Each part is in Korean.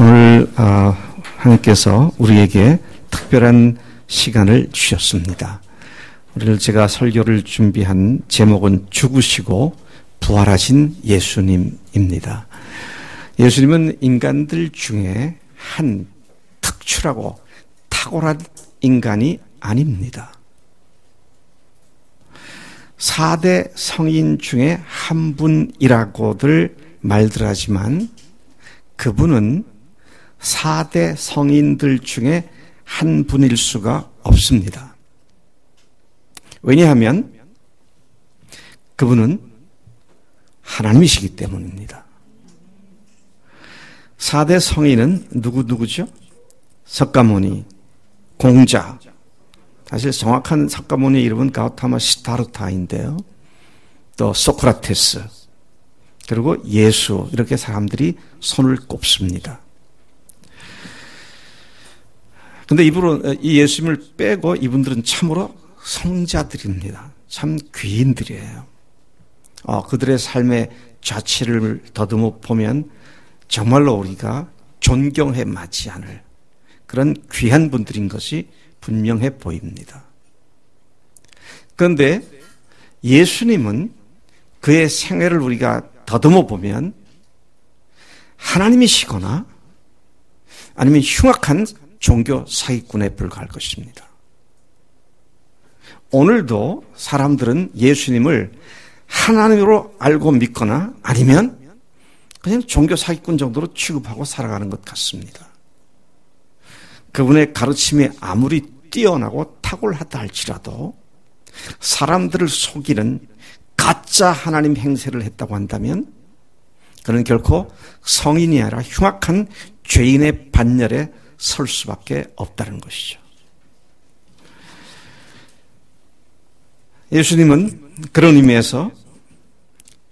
오늘 하나님께서 우리에게 특별한 시간을 주셨습니다. 오늘 제가 설교를 준비한 제목은 죽으시고 부활하신 예수님입니다. 예수님은 인간들 중에 한 특출하고 탁월한 인간이 아닙니다. 4대 성인 중에 한 분이라고들 말들 하지만 그분은 4대 성인들 중에 한 분일 수가 없습니다. 왜냐하면 그분은 하나님이시기 때문입니다. 4대 성인은 누구죠? 석가모니, 공자. 사실 정확한 석가모니의 이름은 가우타마 시타르타인데요. 또 소크라테스, 그리고 예수, 이렇게 사람들이 손을 꼽습니다. 근데 이 예수님을 빼고 이분들은 참으로 성자들입니다. 참 귀인들이에요. 그들의 삶의 자취를 더듬어 보면 정말로 우리가 존경해 마지 않을 그런 귀한 분들인 것이 분명해 보입니다. 그런데 예수님은 그의 생애를 우리가 더듬어 보면 하나님이시거나 아니면 흉악한 종교 사기꾼에 불과할 것입니다. 오늘도 사람들은 예수님을 하나님으로 알고 믿거나 아니면 그냥 종교 사기꾼 정도로 취급하고 살아가는 것 같습니다. 그분의 가르침이 아무리 뛰어나고 탁월하다 할지라도 사람들을 속이는 가짜 하나님 행세를 했다고 한다면 그는 결코 성인이 아니라 흉악한 죄인의 반열에 설 수밖에 없다는 것이죠. 예수님은 그런 의미에서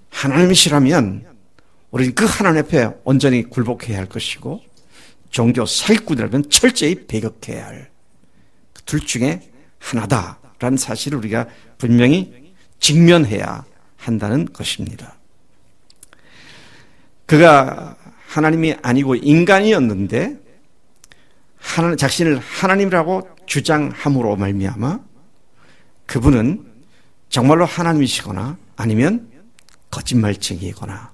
하나님이시라면 우리는 그 하나님 앞에 온전히 굴복해야 할 것이고 종교 사기꾼이라면 철저히 배격해야 할 둘 중에 하나다라는 사실을 우리가 분명히 직면해야 한다는 것입니다. 그가 하나님이 아니고 인간이었는데 자신을 하나님이라고 주장함으로 말미암아 그분은 정말로 하나님이시거나 아니면 거짓말쟁이거나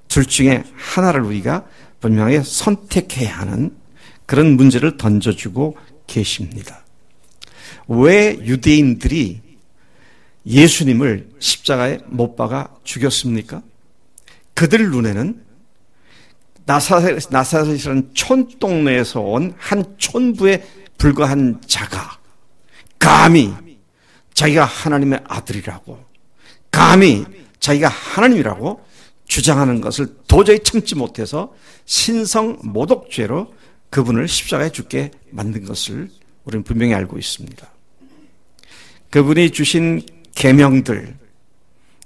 둘 중에 하나를 우리가 분명히 선택해야 하는 그런 문제를 던져주고 계십니다. 왜 유대인들이 예수님을 십자가에 못 박아 죽였습니까? 그들 눈에는 나사렛이라는 촌동네에서 온 한 촌부에 불과한 자가 감히 자기가 하나님의 아들이라고, 감히 자기가 하나님이라고 주장하는 것을 도저히 참지 못해서 신성 모독죄로 그분을 십자가에 죽게 만든 것을 우리는 분명히 알고 있습니다. 그분이 주신 계명들,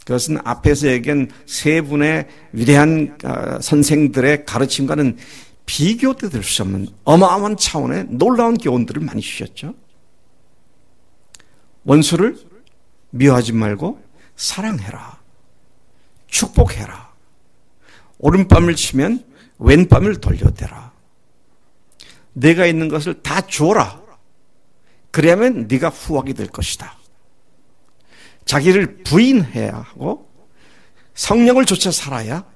그것은 앞에서 얘기한 세 분의 위대한 선생들의 가르침과는 비교도 될 수 없는 어마어마한 차원의 놀라운 교훈들을 많이 주셨죠. 원수를 미워하지 말고 사랑해라. 축복해라. 오른밤을 치면 왼밤을 돌려대라. 내가 있는 것을 다 주어라. 그래야만 네가 후하게 될 것이다. 자기를 부인해야 하고 성령을 좇아 살아야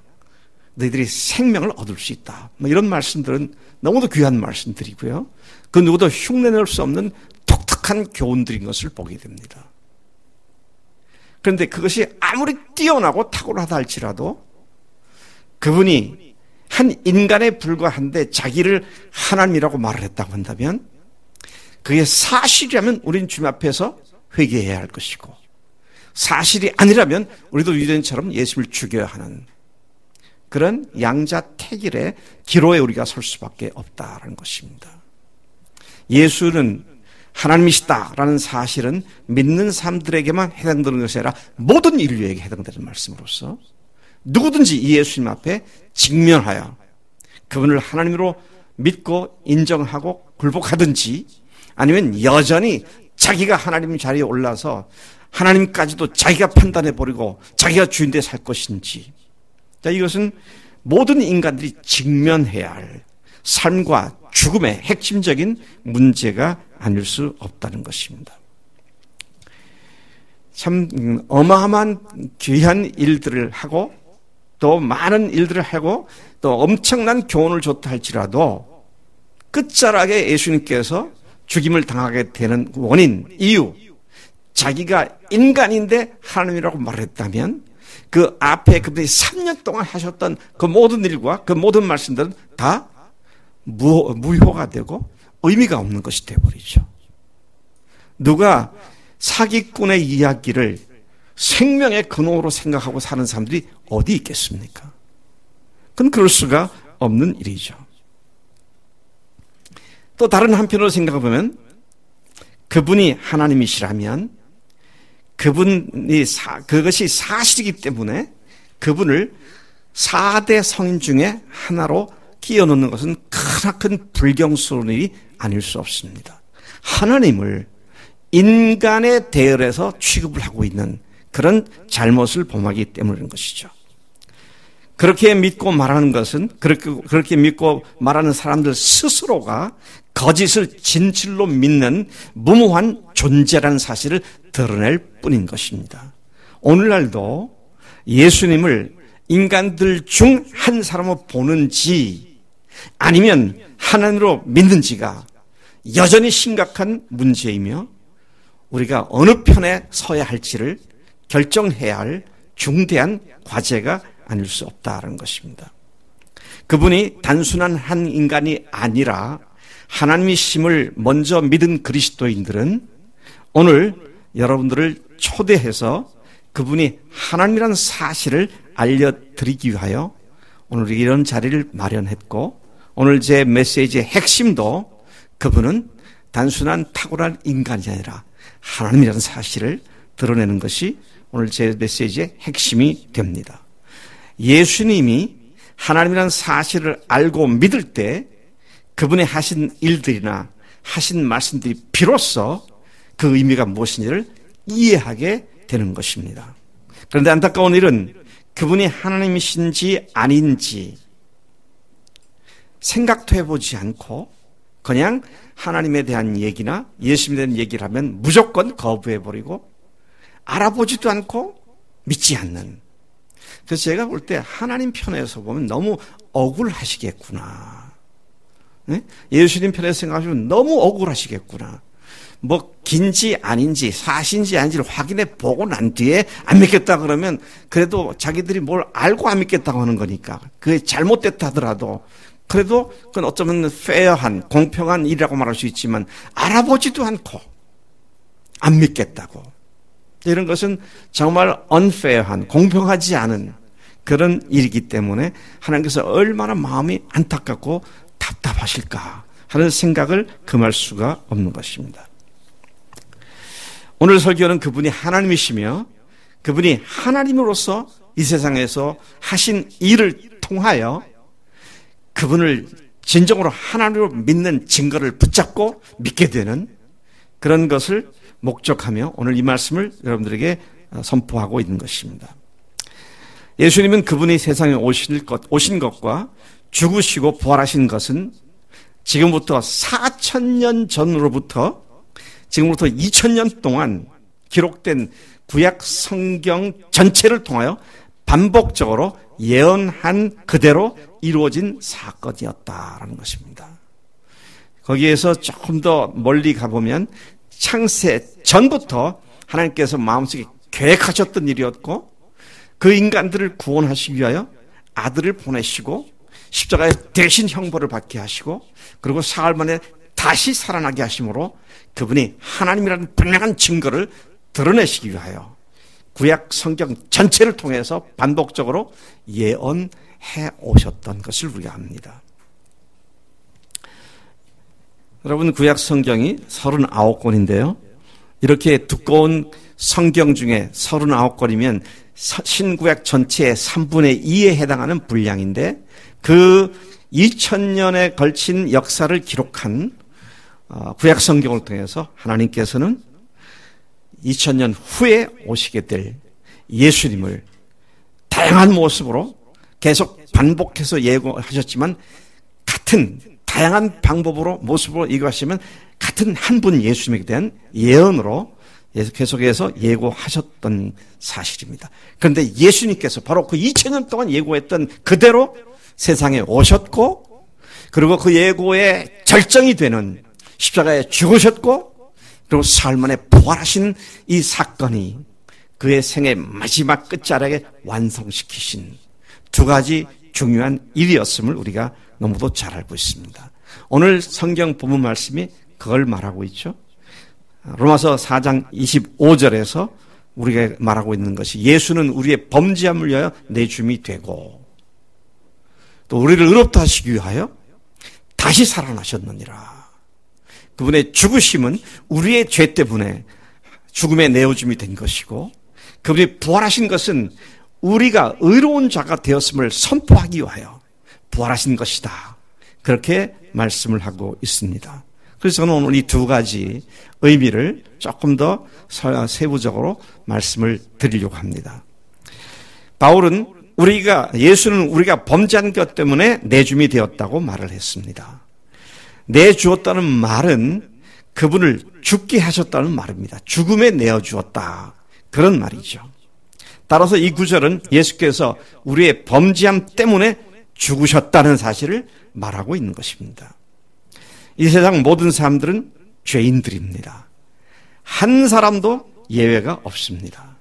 너희들이 생명을 얻을 수 있다. 이런 말씀들은 너무도 귀한 말씀들이고요. 그 누구도 흉내낼 수 없는 독특한 교훈들인 것을 보게 됩니다. 그런데 그것이 아무리 뛰어나고 탁월하다 할지라도 그분이 한 인간에 불과한데 자기를 하나님이라고 말을 했다고 한다면 그게 사실이라면 우리는 주님 앞에서 회개해야 할 것이고 사실이 아니라면 우리도 유대인처럼 예수님을 죽여야 하는 그런 양자택일의 기로에 우리가 설 수밖에 없다는 것입니다. 예수는 하나님이시다라는 사실은 믿는 사람들에게만 해당되는 것이 아니라 모든 인류에게 해당되는 말씀으로서 누구든지 이 예수님 앞에 직면하여 그분을 하나님으로 믿고 인정하고 굴복하든지 아니면 여전히 자기가 하나님 자리에 올라서 하나님까지도 자기가 판단해버리고 자기가 주인되어 살 것인지, 자, 이것은 모든 인간들이 직면해야 할 삶과 죽음의 핵심적인 문제가 아닐 수 없다는 것입니다. 참 어마어마한 귀한 일들을 하고 또 많은 일들을 하고 또 엄청난 교훈을 줬다 할지라도 끝자락에 예수님께서 죽임을 당하게 되는 원인, 이유, 자기가 인간인데 하나님이라고 말했다면 그 앞에 그분이 3년 동안 하셨던 그 모든 일과 그 모든 말씀들은 다 무효가 되고 의미가 없는 것이 되어버리죠. 누가 사기꾼의 이야기를 생명의 근원으로 생각하고 사는 사람들이 어디 있겠습니까? 그건 그럴 수가 없는 일이죠. 또 다른 한편으로 생각해보면 그분이 하나님이시라면 그것이 사실이기 때문에 그분을 4대 성인 중에 하나로 끼워 넣는 것은 크나큰 불경스러운 일이 아닐 수 없습니다. 하나님을 인간의 대열에서 취급을 하고 있는 그런 잘못을 범하기 때문인 것이죠. 그렇게 믿고 말하는 것은 그렇게 믿고 말하는 사람들 스스로가 거짓을 진실로 믿는 무모한 존재라는 사실을 드러낼 뿐인 것입니다. 오늘날도 예수님을 인간들 중 한 사람으로 보는지 아니면 하나님으로 믿는지가 여전히 심각한 문제이며 우리가 어느 편에 서야 할지를 결정해야 할 중대한 과제가 아닐 수 없다는 것입니다. 그분이 단순한 한 인간이 아니라 하나님이심을 먼저 믿은 그리스도인들은 오늘 여러분들을 초대해서 그분이 하나님이라는 사실을 알려드리기 위하여 오늘 이런 자리를 마련했고 오늘 제 메시지의 핵심도 그분은 단순한 탁월한 인간이 아니라 하나님이라는 사실을 드러내는 것이 오늘 제 메시지의 핵심이 됩니다. 예수님이 하나님이라는 사실을 알고 믿을 때 그분이 하신 일들이나 하신 말씀들이 비로소 그 의미가 무엇인지를 이해하게 되는 것입니다. 그런데 안타까운 일은 그분이 하나님이신지 아닌지 생각도 해보지 않고 그냥 하나님에 대한 얘기나 예수님에 대한 얘기를 하면 무조건 거부해버리고 알아보지도 않고 믿지 않는. 그래서 제가 볼 때 하나님 편에서 보면 너무 억울하시겠구나. 네? 예수님 편에서 생각하시면 너무 억울하시겠구나. 뭐 긴지 아닌지 사실인지 아닌지를 확인해 보고 난 뒤에 안 믿겠다 그러면 그래도 자기들이 뭘 알고 안 믿겠다고 하는 거니까 그게 잘못됐다 하더라도 그래도 그건 어쩌면 페어한 공평한 일이라고 말할 수 있지만 알아보지도 않고 안 믿겠다고 이런 것은 정말 unfair한 공평하지 않은 그런 일이기 때문에 하나님께서 얼마나 마음이 안타깝고 답답하실까 하는 생각을 금할 수가 없는 것입니다. 오늘 설교는 그분이 하나님이시며 그분이 하나님으로서 이 세상에서 하신 일을 통하여 그분을 진정으로 하나님으로 믿는 증거를 붙잡고 믿게 되는 그런 것을 목적하며 오늘 이 말씀을 여러분들에게 선포하고 있는 것입니다. 예수님은 그분이 세상에 오신 것과 죽으시고 부활하신 것은 지금부터 4,000년 전으로부터 지금부터 2,000년 동안 기록된 구약 성경 전체를 통하여 반복적으로 예언한 그대로 이루어진 사건이었다라는 것입니다. 거기에서 조금 더 멀리 가보면 창세 전부터 하나님께서 마음속에 계획하셨던 일이었고 그 인간들을 구원하시기 위하여 아들을 보내시고 십자가에 대신 형벌을 받게 하시고 그리고 사흘 만에 다시 살아나게 하심으로 그분이 하나님이라는 분명한 증거를 드러내시기 위하여 구약 성경 전체를 통해서 반복적으로 예언해 오셨던 것을 우리가 압니다. 여러분 구약 성경이 39권인데요. 이렇게 두꺼운 성경 중에 39권이면 신구약 전체의 3분의 2에 해당하는 분량인데 그 2000년에 걸친 역사를 기록한 구약 성경을 통해서 하나님께서는 2000년 후에 오시게 될 예수님을 다양한 모습으로 계속 반복해서 예고하셨지만 같은 다양한 방법으로 모습으로 이거하시면 같은 한 분 예수님에 대한 예언으로 계속해서 예고하셨던 사실입니다. 그런데 예수님께서 바로 그 2000년 동안 예고했던 그대로 세상에 오셨고, 그리고 그 예고의 절정이 되는 십자가에 죽으셨고, 그리고 사흘 만에 부활하신 이 사건이 그의 생의 마지막 끝자락에 완성시키신 두 가지 중요한 일이었음을 우리가 너무도 잘 알고 있습니다. 오늘 성경 본문 말씀이 그걸 말하고 있죠. 로마서 4장 25절에서 우리가 말하고 있는 것이 예수는 우리의 범죄함을 위하여 내줌이 되고 또 우리를 의롭다 하시기 위하여 다시 살아나셨느니라. 그분의 죽으심은 우리의 죄 때문에 죽음에 내어줌이 된 것이고, 그분이 부활하신 것은 우리가 의로운 자가 되었음을 선포하기 위하여 부활하신 것이다. 그렇게 말씀을 하고 있습니다. 그래서 저는 오늘 이 두 가지 의미를 조금 더 세부적으로 말씀을 드리려고 합니다. 바울은 예수는 우리가 범죄한 것 때문에 내줌이 되었다고 말을 했습니다. 내주었다는 말은 그분을 죽게 하셨다는 말입니다. 죽음에 내어주었다. 그런 말이죠. 따라서 이 구절은 예수께서 우리의 범죄함 때문에 죽으셨다는 사실을 말하고 있는 것입니다. 이 세상 모든 사람들은 죄인들입니다. 한 사람도 예외가 없습니다.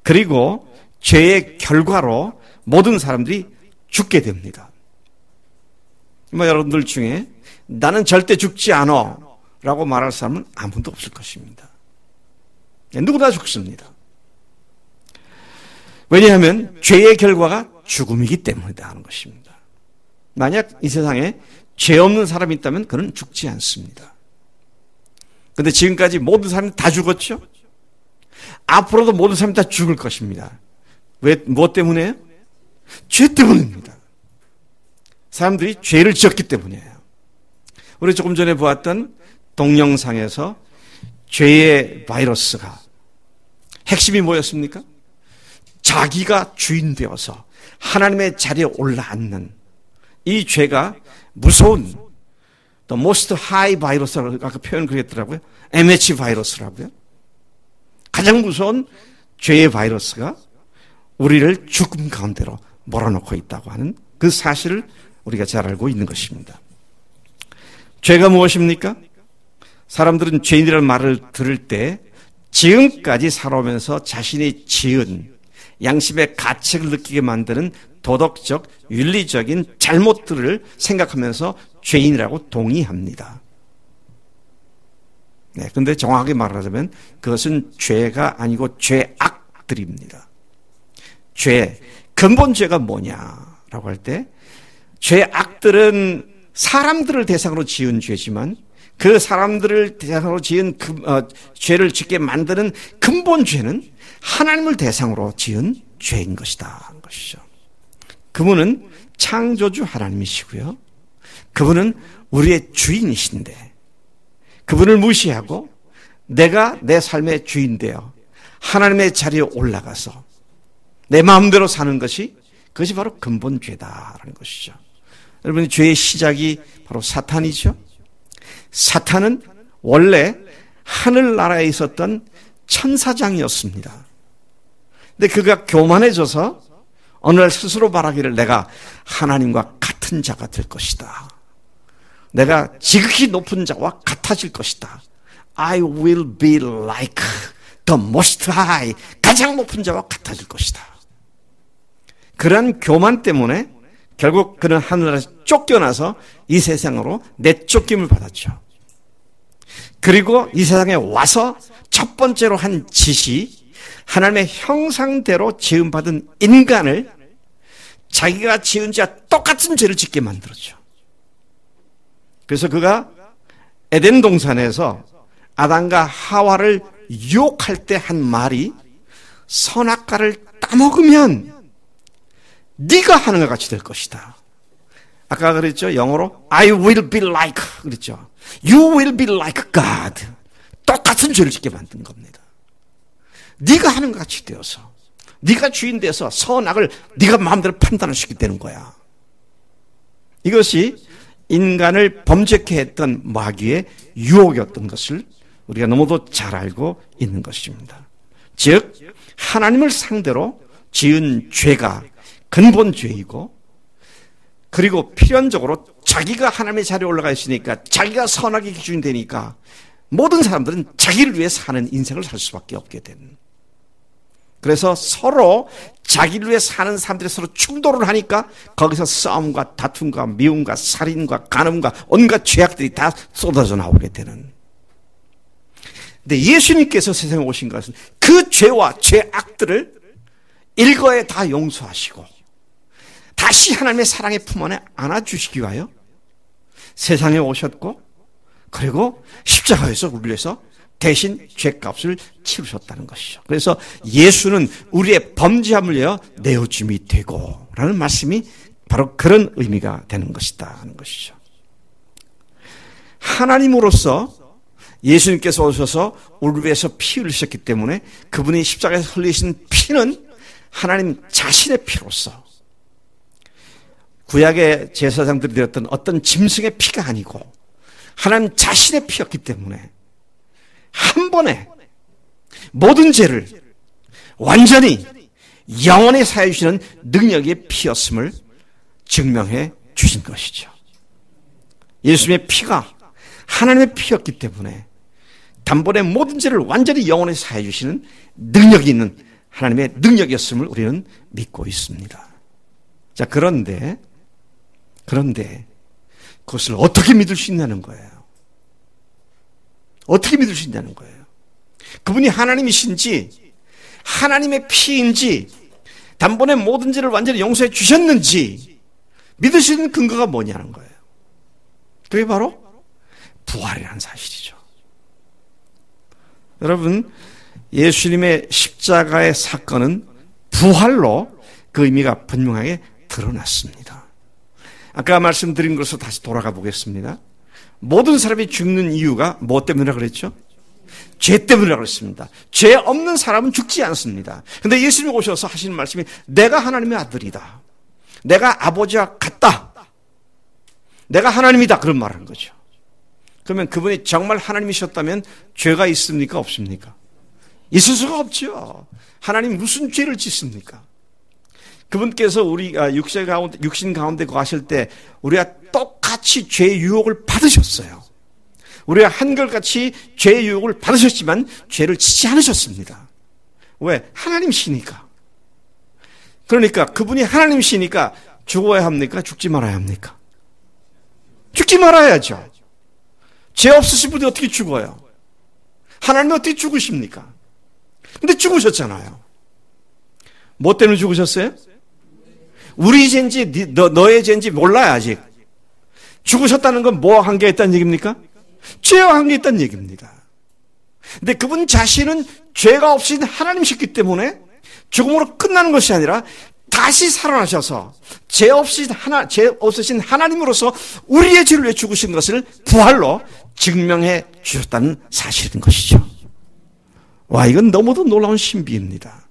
그리고 죄의 결과로 모든 사람들이 죽게 됩니다. 여러분들 중에 나는 절대 죽지 않아 라고 말할 사람은 아무도 없을 것입니다. 누구나 죽습니다. 왜냐하면 죄의 결과가 죽음이기 때문이다 하는 것입니다. 만약 이 세상에 죄 없는 사람이 있다면 그는 죽지 않습니다. 그런데 지금까지 모든 사람이 다 죽었죠? 앞으로도 모든 사람이 다 죽을 것입니다. 무엇 때문에요? 죄 때문입니다. 사람들이 죄를 지었기 때문이에요. 우리 조금 전에 보았던 동영상에서 죄의 바이러스가 핵심이 뭐였습니까? 자기가 주인 되어서 하나님의 자리에 올라앉는 이 죄가 무서운 the most high 바이러스라고 아까 표현 그랬더라고요. MH 바이러스라고요. 가장 무서운 죄의 바이러스가 우리를 죽음 가운데로 몰아넣고 있다고 하는 그 사실을 우리가 잘 알고 있는 것입니다. 죄가 무엇입니까? 사람들은 죄인이라는 말을 들을 때 지금까지 살아오면서 자신이 지은 양심의 가책을 느끼게 만드는 도덕적, 윤리적인 잘못들을 생각하면서 죄인이라고 동의합니다. 네, 그런데 정확하게 말하자면 그것은 죄가 아니고 죄악들입니다. 근본 죄가 뭐냐라고 할 때 죄악들은 사람들을 대상으로 지은 죄지만 그 사람들을 대상으로 지은 죄를 짓게 만드는 근본 죄는 하나님을 대상으로 지은 죄인 것이다 하는 것이죠. 그분은 창조주 하나님이시고요. 그분은 우리의 주인이신데 그분을 무시하고 내가 내 삶의 주인 되어 하나님의 자리에 올라가서 내 마음대로 사는 그것이 바로 근본 죄다라는 것이죠. 여러분, 죄의 시작이 바로 사탄이죠. 사탄은 원래 하늘나라에 있었던 천사장이었습니다. 근데 그가 교만해져서 어느 날 스스로 말하기를 내가 하나님과 같은 자가 될 것이다. 내가 지극히 높은 자와 같아질 것이다. I will be like the most high. 가장 높은 자와 같아질 것이다. 그러한 교만 때문에 결국 그는 하늘나라에서 쫓겨나서 이 세상으로 내쫓김을 받았죠. 그리고 이 세상에 와서 첫 번째로 한 짓이 하나님의 형상대로 지음받은 인간을 자기가 지은 자와 똑같은 죄를 짓게 만들었죠. 그래서 그가 에덴 동산에서 아담과 하와를 유혹할 때 한 말이 선악과를 따먹으면 네가 하는 것 같이 될 것이다. 아까 그랬죠. 영어로 I will be like 그랬죠. You will be like God. 똑같은 죄를 짓게 만든 겁니다. 네가 하는 것 같이 되어서 네가 주인 돼서 선악을 네가 마음대로 판단할 수 있게 되는 거야. 이것이 인간을 범죄케 했던 마귀의 유혹이었던 것을 우리가 너무도 잘 알고 있는 것입니다. 즉 하나님을 상대로 지은 죄가 근본 죄이고, 그리고 필연적으로 자기가 하나님의 자리에 올라가 있으니까, 자기가 선악의 기준이 되니까 모든 사람들은 자기를 위해 사는 인생을 살 수밖에 없게 된, 그래서 서로 자기를 위해 사는 사람들이 서로 충돌을 하니까 거기서 싸움과 다툼과 미움과 살인과 간음과 온갖 죄악들이 다 쏟아져 나오게 되는. 근데 예수님께서 세상에 오신 것은 그 죄와 죄악들을 일거에 다 용서하시고 다시 하나님의 사랑의 품 안에 안아주시기 위하여 세상에 오셨고, 그리고 십자가에서 우리를 위해서 대신 죄값을 치르셨다는 것이죠. 그래서 예수는 우리의 범죄함을 위하여 내어줌이 되고 라는 말씀이 바로 그런 의미가 되는 것이다 하는 것이죠. 하나님으로서 예수님께서 오셔서 우리를 위해서 피 흘리셨기 때문에 그분이 십자가에서 흘리신 피는 하나님 자신의 피로서, 구약의 제사장들이 드렸던 어떤 짐승의 피가 아니고 하나님 자신의 피였기 때문에 한 번에 모든 죄를 완전히 영원히 사해 주시는 능력의 피였음을 증명해 주신 것이죠. 예수님의 피가 하나님의 피였기 때문에 단번에 모든 죄를 완전히 영원히 사해 주시는 능력이 있는 하나님의 능력이었음을 우리는 믿고 있습니다. 자, 그런데 그것을 어떻게 믿을 수 있냐는 거예요. 어떻게 믿을 수 있냐는 거예요. 그분이 하나님이신지, 하나님의 피인지, 단번에 모든 죄를 완전히 용서해 주셨는지 믿을 수 있는 근거가 뭐냐는 거예요. 그게 바로 부활이라는 사실이죠. 여러분, 예수님의 십자가의 사건은 부활로 그 의미가 분명하게 드러났습니다. 아까 말씀드린 것으로 다시 돌아가 보겠습니다. 모든 사람이 죽는 이유가 뭐 때문이라고 그랬죠? 죄 때문이라고 그랬습니다. 죄 없는 사람은 죽지 않습니다. 그런데 예수님이 오셔서 하시는 말씀이 내가 하나님의 아들이다, 내가 아버지와 같다, 내가 하나님이다, 그런 말을 하는 거죠. 그러면 그분이 정말 하나님이셨다면 죄가 있습니까? 없습니까? 있을 수가 없죠. 하나님 무슨 죄를 짓습니까? 그분께서 우리가 육신 가운데 거하실 때 우리가 똑같이 죄의 유혹을 받으셨어요. 우리가 한결같이 죄의 유혹을 받으셨지만 죄를 짓지 않으셨습니다. 왜? 하나님이시니까. 그러니까 그분이 하나님이시니까 죽어야 합니까? 죽지 말아야 합니까? 죽지 말아야죠. 죄 없으신 분이 어떻게 죽어요? 하나님이 어떻게 죽으십니까? 근데 죽으셨잖아요. 뭐 때문에 죽으셨어요? 우리 죄인지 너의 죄인지 몰라요, 아직. 죽으셨다는 건 뭐 한계 있다는 얘기입니까? 죄와 한계 있다는 얘기입니다. 근데 그분 자신은 죄가 없으신 하나님이셨기 때문에 죽음으로 끝나는 것이 아니라 다시 살아나셔서 죄 없으신 하나님으로서 우리의 죄를 위해 죽으신 것을 부활로 증명해 주셨다는 사실인 것이죠. 와, 이건 너무도 놀라운 신비입니다.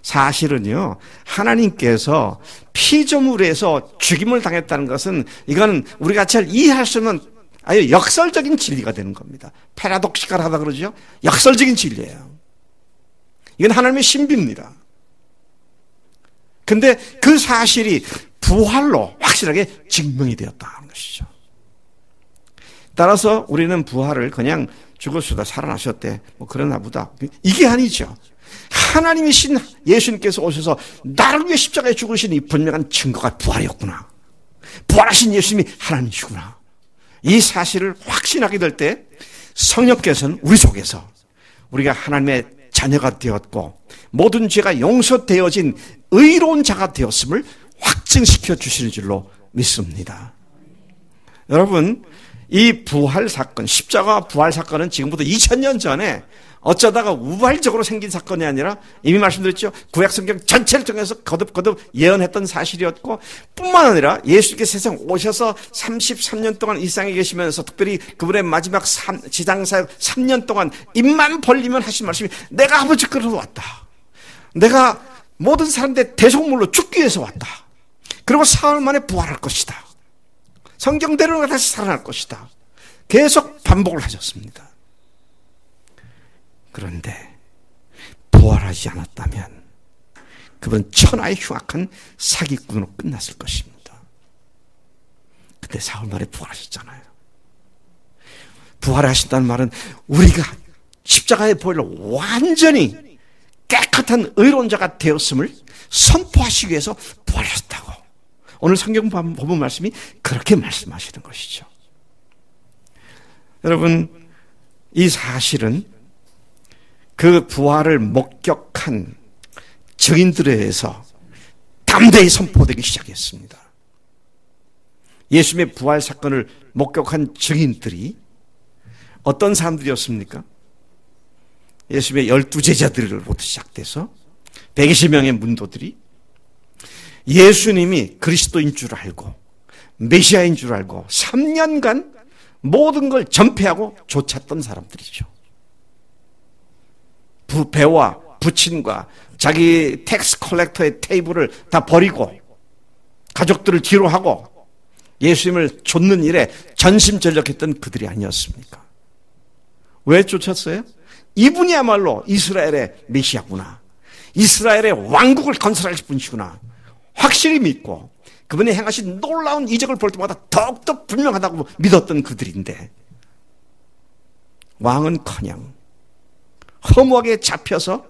사실은요, 하나님께서 피조물에서 죽임을 당했다는 것은 이건 우리가 잘 이해할 수 없는 아주 역설적인 진리가 되는 겁니다. 패러독시칼하다 그러죠. 역설적인 진리예요. 이건 하나님의 신비입니다. 근데 그 사실이 부활로 확실하게 증명이 되었다는 것이죠. 따라서 우리는 부활을 그냥 죽었으다 살아나셨대, 뭐 그러나 보다, 이게 아니죠. 하나님이신 예수님께서 오셔서 나를 위해 십자가에 죽으신 이 분명한 증거가 부활이었구나. 부활하신 예수님이 하나님이시구나. 이 사실을 확신하게 될 때 성령께서는 우리 속에서 우리가 하나님의 자녀가 되었고 모든 죄가 용서되어진 의로운 자가 되었음을 확증시켜 주시는 줄로 믿습니다. 여러분, 이 부활 사건, 십자가 부활 사건은 지금부터 2000년 전에 어쩌다가 우발적으로 생긴 사건이 아니라 이미 말씀드렸죠. 구약성경 전체를 통해서 거듭거듭 예언했던 사실이었고, 뿐만 아니라 예수님께서 세상 오셔서 33년 동안 이 땅에 계시면서 특별히 그분의 마지막 지상사역 3년 동안 입만 벌리면 하신 말씀이 내가 아버지 거로 왔다. 내가 모든 사람들의 대속물로 죽기 위해서 왔다. 그리고 사흘 만에 부활할 것이다. 성경대로는 다시 살아날 것이다. 계속 반복을 하셨습니다. 그런데 부활하지 않았다면 그분은 천하의 흉악한 사기꾼으로 끝났을 것입니다. 근데 사흘 만에 부활하셨잖아요. 부활하신다는 말은 우리가 십자가의 보혈로 완전히 깨끗한 의로운 자가 되었음을 선포하시기 위해서 부활하셨다고. 오늘 성경 본문 말씀이 그렇게 말씀하시는 것이죠. 여러분, 이 사실은 그 부활을 목격한 증인들에 의해서 담대히 선포되기 시작했습니다. 예수님의 부활 사건을 목격한 증인들이 어떤 사람들이었습니까? 예수님의 12제자들로부터 시작돼서 120명의 문도들이 예수님이 그리스도인 줄 알고 메시아인 줄 알고 3년간 모든 걸 전폐하고 쫓았던 사람들이죠. 부배와 부친과 자기 텍스 컬렉터의 테이블을 다 버리고 가족들을 뒤로 하고 예수님을 쫓는 일에 전심전력했던 그들이 아니었습니까? 왜 쫓았어요? 이분이야말로 이스라엘의 메시아구나, 이스라엘의 왕국을 건설하실 분이시구나 확실히 믿고 그분이 행하신 놀라운 이적을 볼 때마다 더욱더 분명하다고 믿었던 그들인데, 왕은커녕 허무하게 잡혀서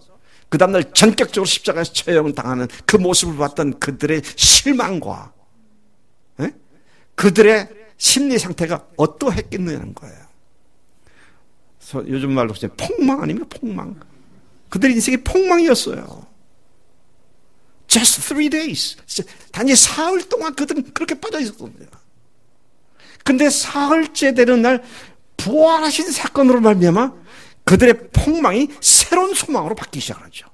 그 다음날 전격적으로 십자가에서 처형을 당하는 그 모습을 봤던 그들의 실망과 그들의 심리 상태가 어떠했겠느냐는 거예요. 그래서 요즘 말로 폭망 아닙니까? 폭망. 그들의 인생이 폭망이었어요. Just 3 days. 단지 사흘 동안 그들은 그렇게 빠져 있었습니다. 근데 사흘째 되는 날 부활하신 사건으로 말미암아 그들의 폭망이 새로운 소망으로 바뀌기 시작하죠.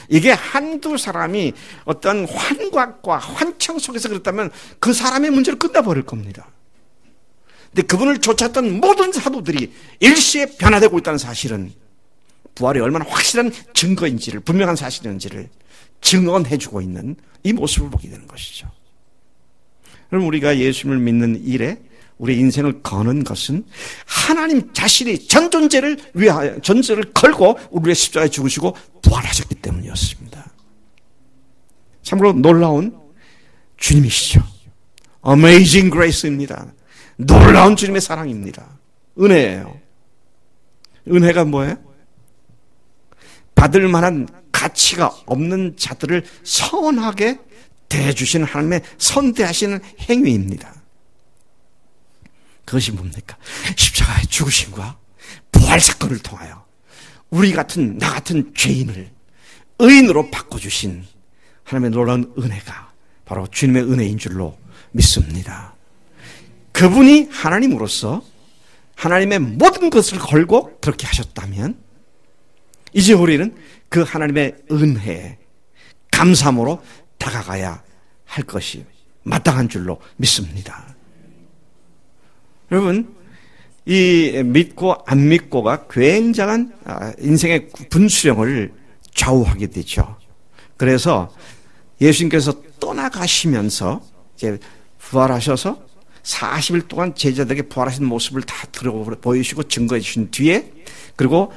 이게 한두 사람이 어떤 환각과 환청 속에서 그랬다면 그 사람의 문제를 끝나버릴 겁니다. 근데 그분을 쫓았던 모든 사도들이 일시에 변화되고 있다는 사실은 부활이 얼마나 확실한 증거인지를, 분명한 사실인지를 증언해주고 있는 이 모습을 보게 되는 것이죠. 그럼 우리가 예수님을 믿는 일에 우리 인생을 거는 것은 하나님 자신이 전존재를 위하여 전제를 걸고 우리의 십자가에 죽으시고 부활하셨기 때문이었습니다. 참으로 놀라운 주님이시죠. Amazing Grace입니다. 놀라운 주님의 사랑입니다. 은혜예요. 은혜가 뭐예요? 받을 만한 가치가 없는 자들을 선하게 대해주시는 하나님의 선대하시는 행위입니다. 그것이 뭡니까? 십자가의 죽으심과 부활 사건을 통하여 우리 같은 나 같은 죄인을 의인으로 바꿔주신 하나님의 놀라운 은혜가 바로 주님의 은혜인 줄로 믿습니다. 그분이 하나님으로서 하나님의 모든 것을 걸고 그렇게 하셨다면 이제 우리는 그 하나님의 은혜에 감사함으로 다가가야 할 것이 마땅한 줄로 믿습니다. 여러분, 이 믿고 안 믿고가 굉장한 인생의 분수령을 좌우하게 되죠. 그래서 예수님께서 떠나가시면서 이제 부활하셔서 40일 동안 제자들에게 부활하신 모습을 다 보이시고 증거해 주신 뒤에, 그리고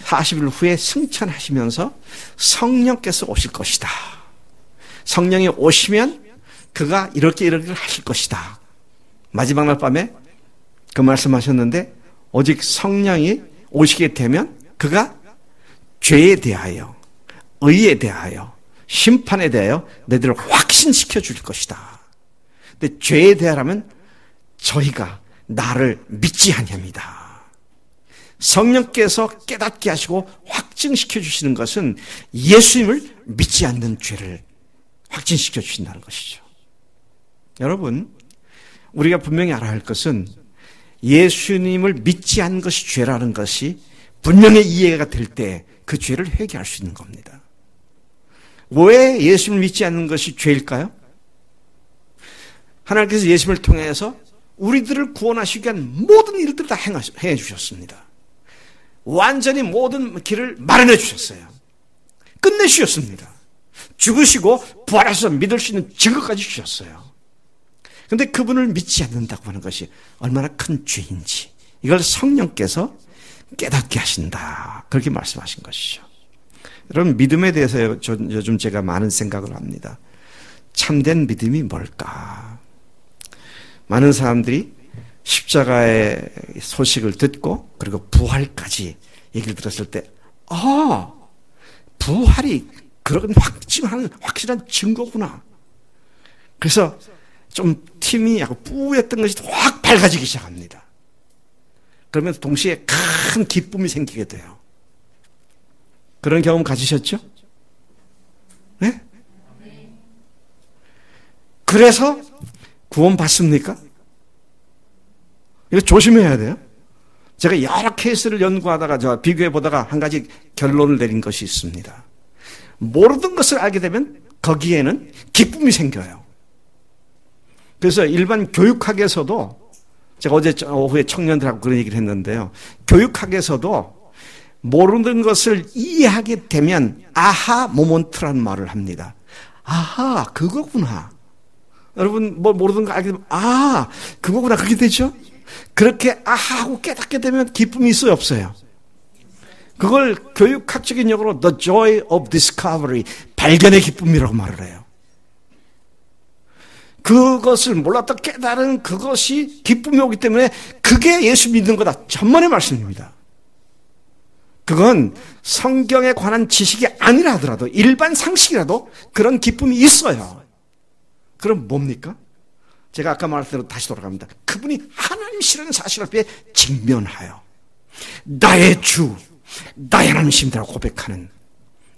40일 후에 승천하시면서 성령께서 오실 것이다. 성령이 오시면 그가 이렇게 하실 것이다. 마지막 날 밤에 그 말씀하셨는데, 오직 성령이 오시게 되면 그가 죄에 대하여, 의에 대하여, 심판에 대하여 너희들을 확신시켜 줄 것이다. 근데 죄에 대하라면 저희가 나를 믿지 아니합니다. 성령께서 깨닫게 하시고 확증시켜 주시는 것은 예수님을 믿지 않는 죄를 확증시켜 주신다는 것이죠. 여러분, 우리가 분명히 알아야 할 것은 예수님을 믿지 않는 것이 죄라는 것이 분명히 이해가 될 때 그 죄를 회개할 수 있는 겁니다. 왜 예수님을 믿지 않는 것이 죄일까요? 하나님께서 예수님을 통해서 우리들을 구원하시기 위한 모든 일들을 다 행해 주셨습니다. 완전히 모든 길을 마련해 주셨어요. 끝내 주셨습니다. 죽으시고 부활하셔서 믿을 수 있는 증거까지 주셨어요. 근데 그분을 믿지 않는다고 하는 것이 얼마나 큰 죄인지 이걸 성령께서 깨닫게 하신다. 그렇게 말씀하신 것이죠. 여러분, 믿음에 대해서 요즘 제가 많은 생각을 합니다. 참된 믿음이 뭘까? 많은 사람들이 십자가의 소식을 듣고 그리고 부활까지 얘기를 들었을 때 부활이 그런 확실한 증거구나. 그래서 좀 팀이 약간 뿌였던 것이 확 밝아지기 시작합니다. 그러면 동시에 큰 기쁨이 생기게 돼요. 그런 경험 가지셨죠? 네? 그래서 구원 받습니까? 이거 조심해야 돼요. 제가 여러 케이스를 연구하다가 비교해 보다가 한 가지 결론을 내린 것이 있습니다. 모르던 것을 알게 되면 거기에는 기쁨이 생겨요. 그래서 일반 교육학에서도 제가 어제 오후에 청년들하고 그런 얘기를 했는데요. 교육학에서도 모르는 것을 이해하게 되면 아하 모먼트라는 말을 합니다. 아하, 그거구나. 여러분 뭐 모르던 거 알게 되면 그거구나. 그렇게 되죠? 그렇게 아하하고 깨닫게 되면 기쁨이 있어요, 없어요? 그걸 교육학적인 용어로 the joy of discovery, 발견의 기쁨이라고 말을 해요. 그것을 몰랐다 깨달은 그것이 기쁨이 오기 때문에 그게 예수 믿는 거다. 전만의 말씀입니다. 그건 성경에 관한 지식이 아니라 하더라도 일반 상식이라도 그런 기쁨이 있어요. 그럼 뭡니까? 제가 아까 말한 대로 다시 돌아갑니다. 그분이 하나님이시라는 사실 앞에 직면하여 나의 주, 나의 하나님이십니다라고 고백하는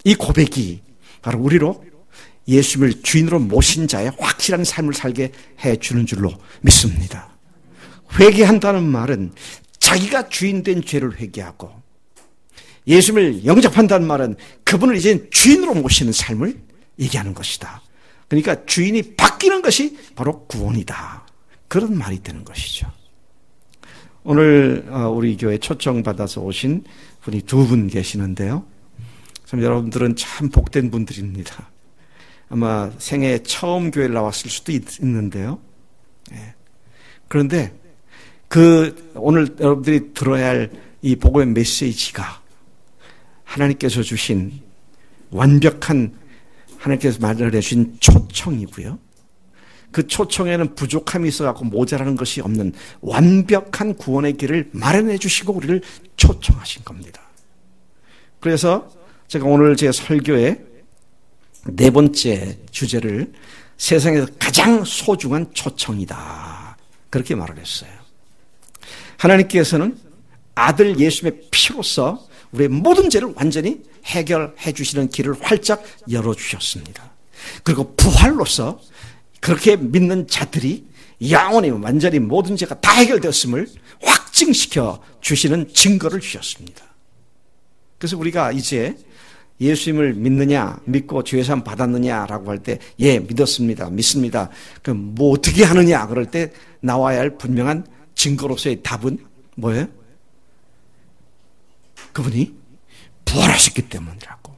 이 고백이 바로 우리로 예수님을 주인으로 모신 자의 확실한 삶을 살게 해주는 줄로 믿습니다. 회개한다는 말은 자기가 주인된 죄를 회개하고, 예수님을 영접한다는 말은 그분을 이제 주인으로 모시는 삶을 얘기하는 것이다. 그러니까 주인이 바뀌는 것이 바로 구원이다. 그런 말이 되는 것이죠. 오늘 우리 교회 초청받아서 오신 분이 두 분 계시는데요. 참 여러분들은 참 복된 분들입니다. 아마 생애 처음 교회를 나왔을 수도 있는데요. 그런데 오늘 여러분들이 들어야 할 이 복음의 메시지가 하나님께서 주신 완벽한, 하나님께서 말을 해주신 초청이고요. 그 초청에는 부족함이 있어갖고 모자라는 것이 없는 완벽한 구원의 길을 마련해 주시고 우리를 초청하신 겁니다. 그래서 제가 오늘 제 설교의 네 번째 주제를 세상에서 가장 소중한 초청이다. 그렇게 말을 했어요. 하나님께서는 아들 예수님의 피로써 우리의 모든 죄를 완전히 해결해 주시는 길을 활짝 열어주셨습니다. 그리고 부활로서 그렇게 믿는 자들이 영원히 완전히 모든 죄가 다 해결되었음을 확증시켜 주시는 증거를 주셨습니다. 그래서 우리가 이제 예수님을 믿느냐, 믿고 죄사함 받았느냐라고 할 때, 예, 믿었습니다, 믿습니다. 그럼 뭐 어떻게 하느냐 그럴 때 나와야 할 분명한 증거로서의 답은 뭐예요? 그분이 부활하셨기 때문이라고.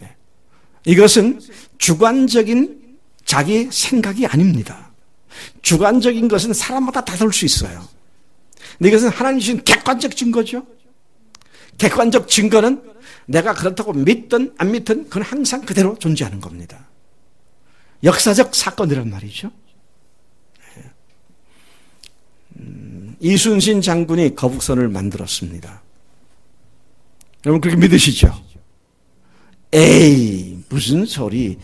네. 이것은 주관적인 자기 생각이 아닙니다. 주관적인 것은 사람마다 다 다를 수 있어요. 근데 이것은 하나님 주신 객관적 증거죠. 객관적 증거는 내가 그렇다고 믿든 안 믿든 그건 항상 그대로 존재하는 겁니다. 역사적 사건이란 말이죠. 이순신 장군이 거북선을 만들었습니다. 여러분 그렇게 믿으시죠? 에이, 무슨 소리.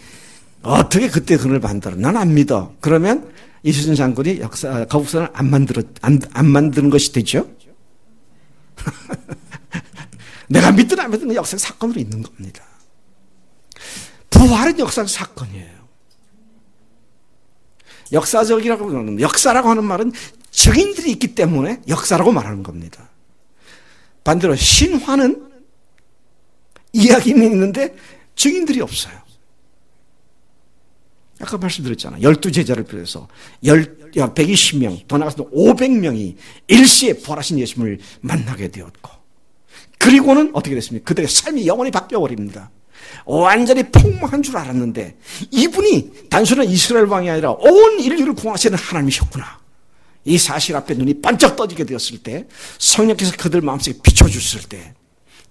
어떻게 그때 그걸 만들어? 난 안 믿어. 그러면 이순신 장군이 거북선을 안 만드는 것이 되죠? 내가 믿든 안 믿든 역사적 사건으로 있는 겁니다. 부활은 역사적 사건이에요. 역사적이라고 하는, 역사라고 하는 말은 증인들이 있기 때문에 역사라고 말하는 겁니다. 반대로 신화는 이야기는 있는데 증인들이 없어요. 아까 말씀드렸잖아요. 12제자를 비롯해서 120명, 더 나가서 500명이 일시에 부활하신 예수님을 만나게 되었고, 그리고는 어떻게 됐습니까? 그들의 삶이 영원히 바뀌어버립니다. 완전히 폭망한 줄 알았는데 이분이 단순한 이스라엘 왕이 아니라 온 인류를 구원하시는 하나님이셨구나. 이 사실 앞에 눈이 반짝 떠지게 되었을 때, 성령께서 그들 마음속에 비춰주셨을 때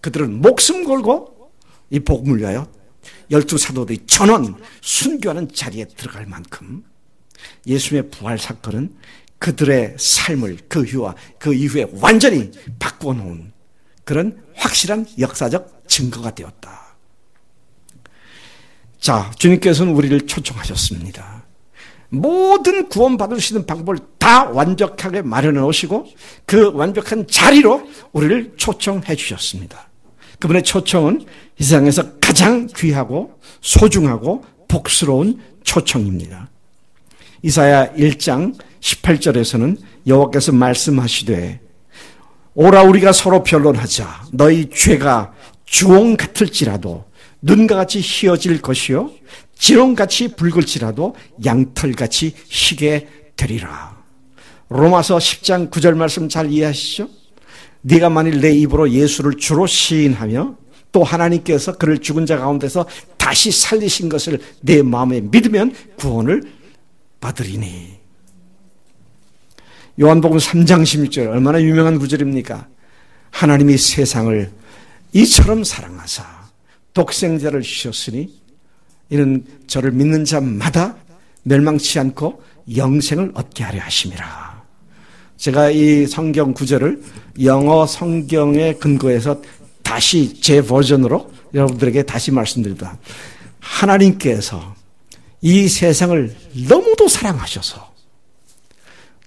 그들은 목숨 걸고 이 복음을 위하여 12사도들이 전원 순교하는 자리에 들어갈 만큼 예수님의 부활 사건은 그들의 삶을 그 이후에 완전히 바꾸어 놓은 그런 확실한 역사적 증거가 되었다. 자, 주님께서는 우리를 초청하셨습니다. 모든 구원받을 수 있는 방법을 다 완벽하게 마련해 오시고 그 완벽한 자리로 우리를 초청해 주셨습니다. 그분의 초청은 이 세상에서 가장 귀하고 소중하고 복스러운 초청입니다. 이사야 1장 18절에서는 여호와께서 말씀하시되 오라 우리가 서로 변론하자. 너희 죄가 주홍 같을지라도 눈과 같이 희어질 것이요 진홍같이 붉을지라도 양털같이 희게 되리라. 로마서 10장 9절 말씀 잘 이해하시죠? 네가 만일 내 입으로 예수를 주로 시인하며 또 하나님께서 그를 죽은 자 가운데서 다시 살리신 것을 내 마음에 믿으면 구원을 받으리니. 요한복음 3장 16절 얼마나 유명한 구절입니까? 하나님이 세상을 이처럼 사랑하사 독생자를 주셨으니 이는 저를 믿는 자마다 멸망치 않고 영생을 얻게 하려 하심이라. 제가 이 성경 구절을 영어 성경에 근거해서 다시 제 버전으로 여러분들에게 다시 말씀드립니다. 하나님께서 이 세상을 너무도 사랑하셔서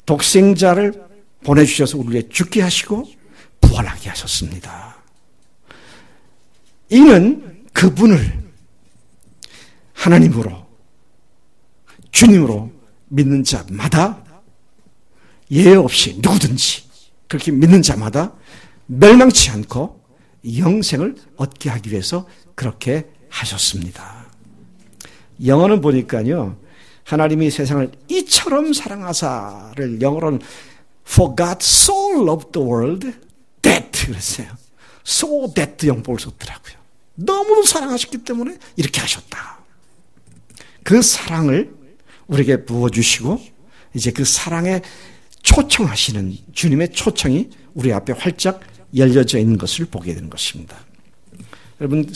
독생자를 보내주셔서 우리를 죽게 하시고 부활하게 하셨습니다. 이는 그분을 하나님으로 주님으로 믿는 자마다 예외 없이 누구든지 그렇게 믿는 자마다 멸망치 않고 영생을 얻게 하기 위해서 그렇게 하셨습니다. 영어는 보니까요, 하나님이 세상을 이처럼 사랑하사를 영어로는 For God so loved the world that 그랬어요. So that 영법을 썼더라고요. 너무도 사랑하셨기 때문에 이렇게 하셨다. 그 사랑을 우리에게 부어주시고 이제 그 사랑에 초청하시는 주님의 초청이 우리 앞에 활짝 열려져 있는 것을 보게 되는 것입니다. 여러분,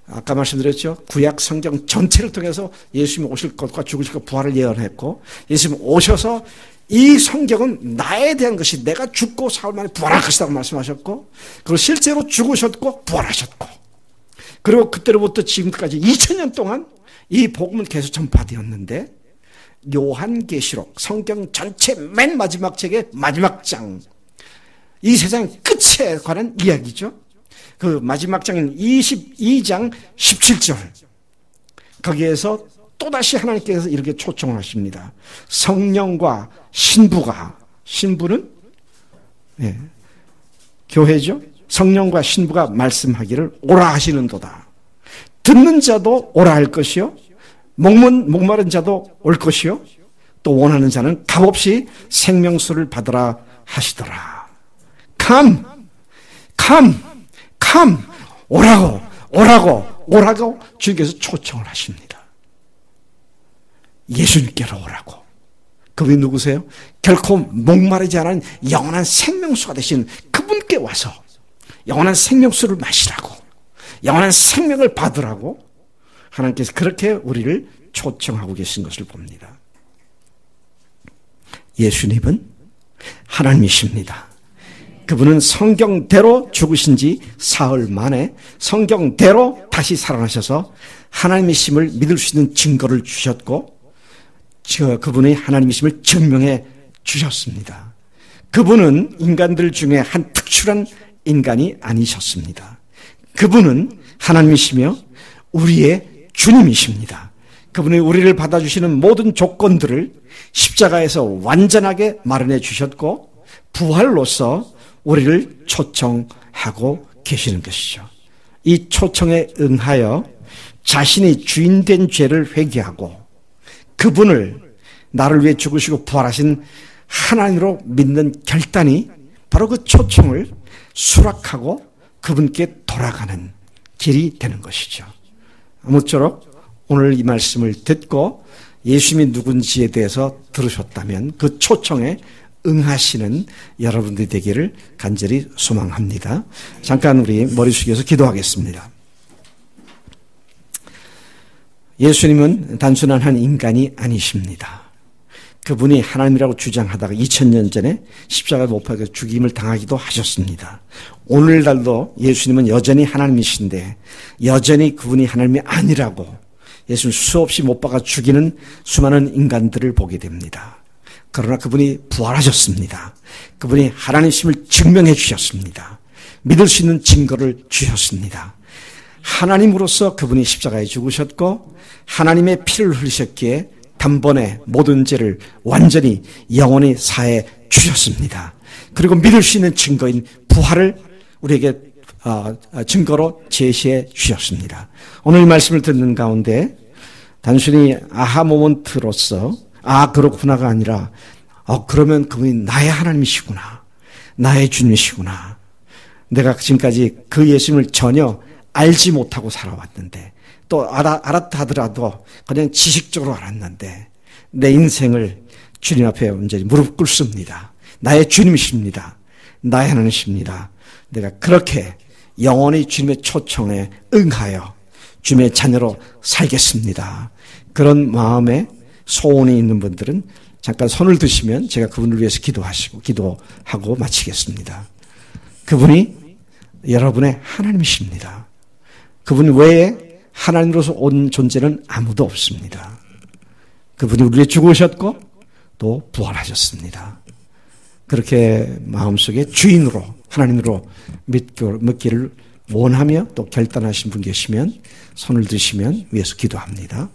아까 말씀드렸죠. 구약 성경 전체를 통해서 예수님이 오실 것과 죽으실 것 부활을 예언했고 예수님이 오셔서 이 성경은 나에 대한 것이 내가 죽고 사흘 만에 부활할 것이라고 말씀하셨고 그리고 실제로 죽으셨고 부활하셨고 그리고 그때로부터 지금까지 2000년 동안 이 복음은 계속 전파되었는데 요한계시록 성경 전체 맨 마지막 책의 마지막 장, 이 세상 끝에 관한 이야기죠. 그 마지막 장인 22장 17절 거기에서 또다시 하나님께서 이렇게 초청을 하십니다. 성령과 신부가, 신부는 교회죠. 성령과 신부가 말씀하기를 오라 하시는도다. 듣는 자도 오라 할 것이요 목마른 자도 올 것이요 또 원하는 자는 값없이 생명수를 받으라 하시더라. Come, come, come, 오라고, 오라고, 오라고 주님께서 초청을 하십니다. 예수님께로 오라고. 그분이 누구세요? 결코 목마르지 않은 영원한 생명수가 되신 그분께 와서 영원한 생명수를 마시라고, 영원한 생명을 받으라고 하나님께서 그렇게 우리를 초청하고 계신 것을 봅니다. 예수님은 하나님이십니다. 그분은 성경대로 죽으신 지 사흘 만에 성경대로 다시 살아나셔서 하나님이심을 믿을 수 있는 증거를 주셨고 그분의 하나님이심을 증명해 주셨습니다. 그분은 인간들 중에 한 특출한 인간이 아니셨습니다. 그분은 하나님이시며 우리의 주님이십니다. 그분이 우리를 받아주시는 모든 조건들을 십자가에서 완전하게 마련해 주셨고 부활로서 우리를 초청하고 계시는 것이죠. 이 초청에 응하여 자신이 주인된 죄를 회개하고 그분을 나를 위해 죽으시고 부활하신 하나님으로 믿는 결단이 바로 그 초청을 수락하고 그분께 돌아가는 길이 되는 것이죠. 아무쪼록 오늘 이 말씀을 듣고 예수님이 누군지에 대해서 들으셨다면 그 초청에 응하시는 여러분들이 되기를 간절히 소망합니다. 잠깐 우리 머리 숙여서 기도하겠습니다. 예수님은 단순한 한 인간이 아니십니다. 그분이 하나님이라고 주장하다가 2000년 전에 십자가에 못 박혀 죽임을 당하기도 하셨습니다. 오늘날도 예수님은 여전히 하나님이신데 여전히 그분이 하나님이 아니라고 예수를 수없이 못 박아 죽이는 수많은 인간들을 보게 됩니다. 그러나 그분이 부활하셨습니다. 그분이 하나님이심을 증명해 주셨습니다. 믿을 수 있는 증거를 주셨습니다. 하나님으로서 그분이 십자가에 죽으셨고 하나님의 피를 흘리셨기에 단번에 모든 죄를 완전히 영원히 사해 주셨습니다. 그리고 믿을 수 있는 증거인 부활을 우리에게 증거로 제시해 주셨습니다. 오늘 이 말씀을 듣는 가운데 단순히 아하 모먼트로서 그렇구나가 아니라 그러면 그분이 나의 하나님이시구나. 나의 주님이시구나. 내가 지금까지 그 예수님을 전혀 알지 못하고 살아왔는데 또 알았다 하더라도 그냥 지식적으로 알았는데 내 인생을 주님 앞에 완전히 무릎 꿇습니다. 나의 주님이십니다. 나의 하나님이십니다. 내가 그렇게 영원히 주님의 초청에 응하여 주님의 자녀로 살겠습니다. 그런 마음에 소원이 있는 분들은 잠깐 손을 드시면 제가 그분을 위해서 기도하고 마치겠습니다. 그분이 여러분의 하나님이십니다. 그분 외에 하나님으로서 온 존재는 아무도 없습니다. 그분이 우리를 죽으셨고 또 부활하셨습니다. 그렇게 마음속에 주인으로 하나님으로 믿기를 원하며 또 결단하신 분 계시면 손을 드시면 위해서 기도합니다.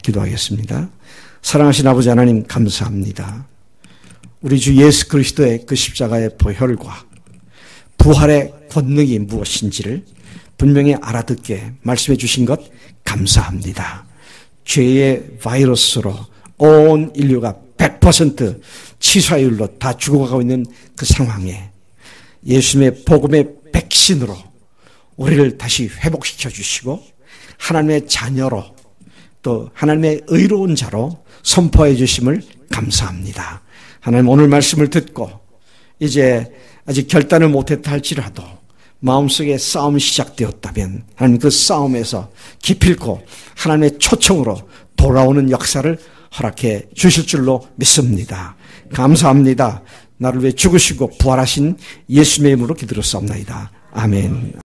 기도하겠습니다. 사랑하신 아버지 하나님 감사합니다. 우리 주 예수 그리스도의 그 십자가의 보혈과 부활의 권능이 무엇인지를 분명히 알아듣게 말씀해 주신 것 감사합니다. 죄의 바이러스로 온 인류가 100% 치사율로 다 죽어가고 있는 그 상황에 예수님의 복음의 백신으로 우리를 다시 회복시켜 주시고 하나님의 자녀로 또 하나님의 의로운 자로 선포해 주심을 감사합니다. 하나님 오늘 말씀을 듣고 이제 아직 결단을 못했다 할지라도 마음속에 싸움이 시작되었다면 하나님 그 싸움에서 기필코 하나님의 초청으로 돌아오는 역사를 허락해 주실 줄로 믿습니다. 감사합니다. 나를 위해 죽으시고 부활하신 예수님의 이름으로 기도를 쌉나이다. 아멘.